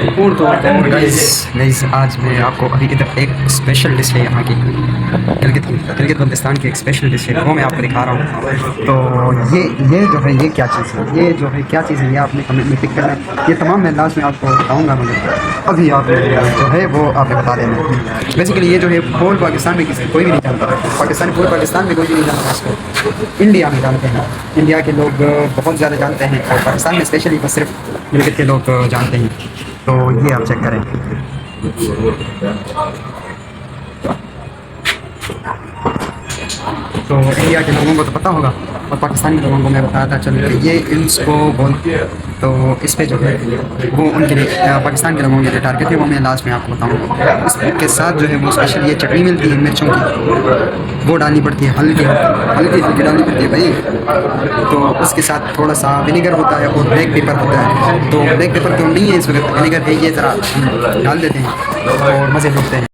तो गाइस आज मैं आपको अभी इधर एक स्पेशल डिश है यहाँ की गिलगित बल्तिस्तान की एक स्पेशल डिश है, वो मैं आपको दिखा रहा हूँ। तो ये जो है ये क्या चीज़ है, ये जो है क्या चीज़ है, ये आपने कमेंट में पिक करना है। ये तमाम मैं लास्ट में आपको बताऊँगा, मगर अभी आप जो है वो आपने बता देना। बेसिकली ये जो है होल पाकिस्तान में किसी कोई भी नहीं जानता, पूरे पाकिस्तान में कोई भी नहीं जानता इसको। इंडिया में जानते हैं, इंडिया के लोग बहुत ज़्यादा जानते हैं, और पाकिस्तान में स्पेशली बस सिर्फ गिलगित के लोग जानते हैं। तो ये आप चेक करें। तो इंडिया के लोगों को तो पता होगा, और पाकिस्तानी लोगों को मैं बताता चलूँ कि ये इसको बोलते हैं। तो इस पे जो है वो उनके लिए पाकिस्तान के लोगों के लिए टारगेट है, वो मैं लास्ट में आपको बताऊँगा। इसके साथ जो है वो स्पेशल ये चटनी मिलती है मिर्चों की, वो डालनी पड़ती है, हल्की हल्की डालनी पड़ती है भाई। तो उसके साथ थोड़ा सा विनेगर होता है और ब्लैक पेपर होता है। तो ब्लैक पेपर तो नहीं है इस वक्त, विनेगर है, ये ज़रा डाल देते हैं और मज़े लुटते हैं।